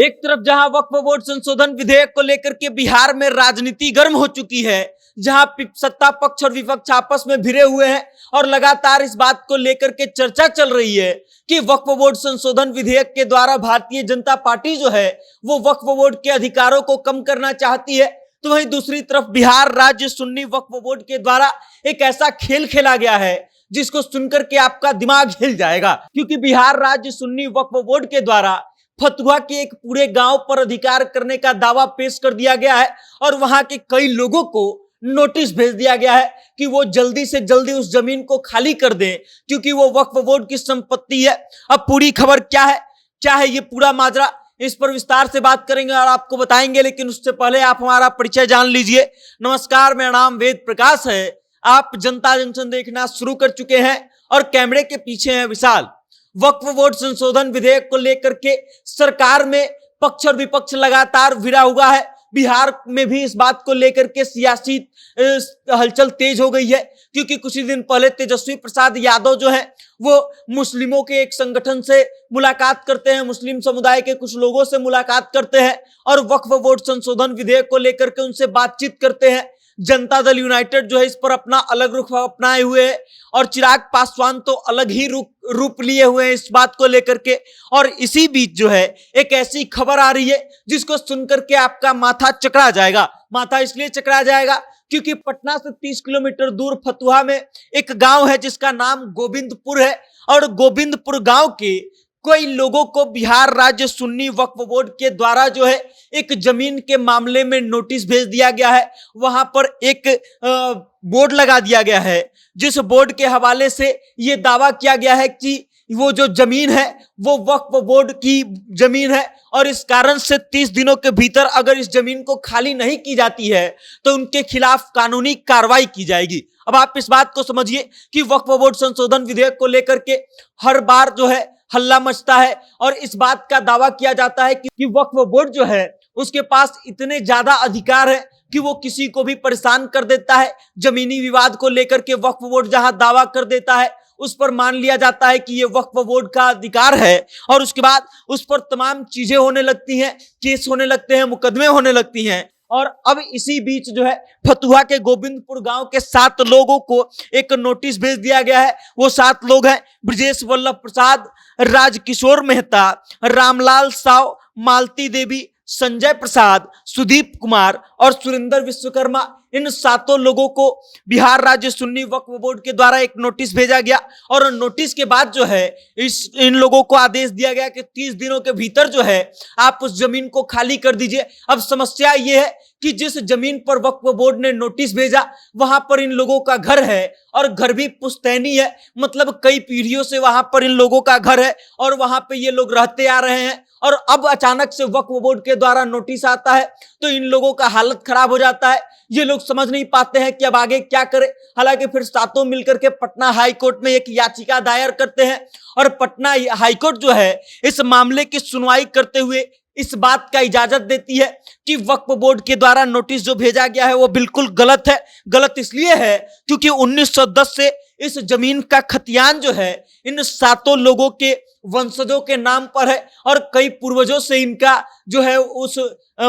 एक तरफ जहां वक्फ बोर्ड संशोधन विधेयक को लेकर के बिहार में राजनीति गर्म हो चुकी है, जहां सत्ता पक्ष और विपक्ष आपस में भिड़े हुए हैं और लगातार इस बात को लेकर के चर्चा चल रही है कि वक्फ बोर्ड संशोधन विधेयक के द्वारा भारतीय जनता पार्टी जो है वो वक्फ बोर्ड के अधिकारों को कम करना चाहती है, तो वहीं दूसरी तरफ बिहार राज्य सुन्नी वक्फ बोर्ड के द्वारा एक ऐसा खेल खेला गया है जिसको सुनकर के आपका दिमाग हिल जाएगा। क्योंकि बिहार राज्य सुन्नी वक्फ बोर्ड के द्वारा फतुहा के एक पूरे गांव पर अधिकार करने का दावा पेश कर दिया गया है और वहां के कई लोगों को नोटिस भेज दिया गया है कि वो जल्दी से जल्दी उस जमीन को खाली कर दें क्योंकि वो वक्फ बोर्ड की संपत्ति है। अब पूरी खबर क्या है ये पूरा माजरा, इस पर विस्तार से बात करेंगे और आपको बताएंगे, लेकिन उससे पहले आप हमारा परिचय जान लीजिए। नमस्कार, मेरा नाम वेद प्रकाश है। आप जनता जंक्शन देखना शुरू कर चुके हैं और कैमरे के पीछे है विशाल। वक्फ बोर्ड संशोधन विधेयक को लेकर के सरकार में पक्ष और विपक्ष लगातार भिड़ा हुआ है। बिहार में भी इस बात को लेकर के सियासी हलचल तेज हो गई है क्योंकि कुछ ही दिन पहले तेजस्वी प्रसाद यादव जो है वो मुस्लिमों के एक संगठन से मुलाकात करते हैं, मुस्लिम समुदाय के कुछ लोगों से मुलाकात करते हैं और वक्फ बोर्ड संशोधन विधेयक को लेकर के उनसे बातचीत करते हैं। जनता दल यूनाइटेड जो है इस पर अपना अलग रुख अपनाए हुए है और चिराग पासवान तो अलग ही रूप लिए हुए हैं इस बात को लेकर के। और इसी बीच जो है एक ऐसी खबर आ रही है जिसको सुनकर के आपका माथा चकरा जाएगा। माथा इसलिए चकरा जाएगा क्योंकि पटना से 30 किलोमीटर दूर फतुहा में एक गांव है जिसका नाम गोविंदपुर है और गोविंदपुर गांव के कई लोगों को बिहार राज्य सुन्नी वक्फ बोर्ड के द्वारा जो है एक जमीन के मामले में नोटिस भेज दिया गया है। वहां पर एक बोर्ड लगा दिया गया है जिस बोर्ड के हवाले से ये दावा किया गया है कि वो जो जमीन है वो वक्फ बोर्ड की जमीन है और इस कारण से 30 दिनों के भीतर अगर इस जमीन को खाली नहीं की जाती है तो उनके खिलाफ कानूनी कार्रवाई की जाएगी। अब आप इस बात को समझिए कि वक्फ बोर्ड संशोधन विधेयक को लेकर के हर बार जो है हल्ला मचता है और इस बात का दावा किया जाता है कि वक्फ बोर्ड जो है उसके पास इतने ज्यादा अधिकार है कि वो किसी को भी परेशान कर देता है। जमीनी विवाद को लेकर के वक्फ बोर्ड जहां दावा कर देता है उस पर मान लिया जाता है कि ये वक्फ बोर्ड का अधिकार है और उसके बाद उस पर तमाम चीजें होने लगती हैं, केस होने लगते हैं, मुकदमे होने लगती हैं। और अब इसी बीच जो है फतुहा के गोविंदपुर गांव के 7 लोगों को एक नोटिस भेज दिया गया है। वो 7 लोग हैं ब्रजेश वल्लभ प्रसाद, राजकिशोर मेहता, रामलाल साव, मालती देवी, संजय प्रसाद, सुदीप कुमार और सुरेंद्र विश्वकर्मा। इन 7 लोगों को बिहार राज्य सुन्नी वक्फ बोर्ड के द्वारा एक नोटिस भेजा गया और नोटिस के बाद जो है इन लोगों को आदेश दिया गया कि 30 दिनों के भीतर जो है आप उस जमीन को खाली कर दीजिए। अब समस्या ये है कि जिस जमीन पर वक्फ बोर्ड ने नोटिस भेजा वहां पर इन लोगों का घर है और घर भी पुश्तैनी है, मतलब कई पीढ़ियों से वहां पर इन लोगों का घर है और वहां पे ये लोग रहते आ रहे हैं। और अब अचानक से वक्फ बोर्ड के द्वारा नोटिस आता है तो इन लोगों का हालत खराब हो जाता है। ये लोग समझ नहीं पाते हैं कि अब आगे क्या करें। हालांकि फिर 7 मिलकर के पटना हाई कोर्ट में एक याचिका दायर करते हैं और पटना हाई कोर्ट जो है इस मामले की सुनवाई करते हुए इस बात का इजाजत देती है कि वक्फ बोर्ड के द्वारा नोटिस जो भेजा गया है वो बिल्कुल गलत है। गलत इसलिए है क्योंकि 1910 से इस जमीन का खतियान जो है इन 7 लोगों के वंशजों के नाम पर है और कई पूर्वजों से इनका जो है उस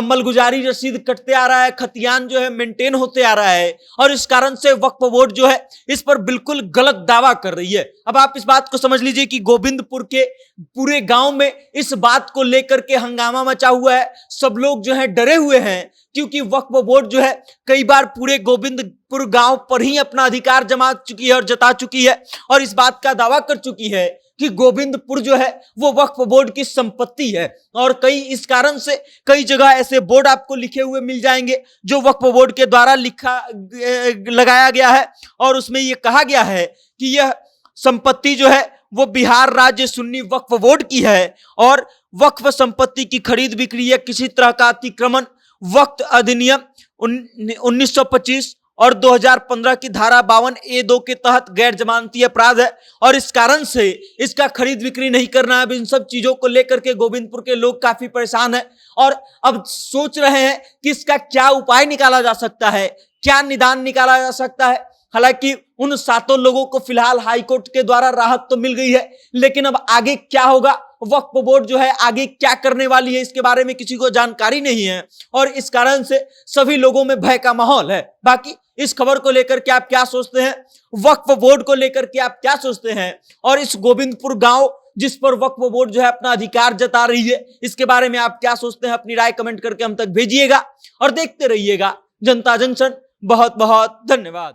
मलगुजारी रसीद कटते आ रहा है, खतियान जो है मेंटेन होते आ रहा है और इस कारण से वक्फ बोर्ड जो है इस पर बिल्कुल गलत दावा कर रही है। अब आप इस बात को समझ लीजिए कि गोविंदपुर के पूरे गांव में इस बात को लेकर के हंगामा मचा हुआ है। सब लोग जो है डरे हुए हैं क्योंकि वक्फ बोर्ड जो है कई बार पूरे गोविंदपुर गांव पर ही अपना अधिकार जमा चुकी है और जता चुकी है और इस बात का दावा कर चुकी है कि गोविंदपुर जो है वो वक्फ बोर्ड की संपत्ति है। और कई इस कारण से कई जगह ऐसे बोर्ड आपको लिखे हुए मिल जाएंगे जो वक्फ बोर्ड के द्वारा लगाया गया है और उसमें ये कहा गया है कि यह संपत्ति जो है वो बिहार राज्य सुन्नी वक्फ बोर्ड की है और वक्फ संपत्ति की खरीद बिक्री या किसी तरह का अतिक्रमण वक्फ अधिनियम 1925 और 2015 की धारा 52A2 के तहत गैर जमानती अपराध है और इस कारण से इसका खरीद बिक्री नहीं करना है। अब इन सब चीजों को लेकर के गोविंदपुर के लोग काफी परेशान हैं और अब सोच रहे हैं कि इसका क्या उपाय निकाला जा सकता है, क्या निदान निकाला जा सकता है। हालांकि उन 7 लोगों को फिलहाल हाईकोर्ट के द्वारा राहत तो मिल गई है, लेकिन अब आगे क्या होगा वक्फ बोर्ड जो है आगे क्या करने वाली है इसके बारे में किसी को जानकारी नहीं है और इस कारण से सभी लोगों में भय का माहौल है। बाकी इस खबर को लेकर के आप क्या सोचते हैं, वक्फ बोर्ड को लेकर के आप क्या सोचते हैं, और इस गोविंदपुर गांव जिस पर वक्फ बोर्ड जो है अपना अधिकार जता रही है इसके बारे में आप क्या सोचते हैं, अपनी राय कमेंट करके हम तक भेजिएगा और देखते रहिएगा जनता जंक्शन। बहुत बहुत धन्यवाद।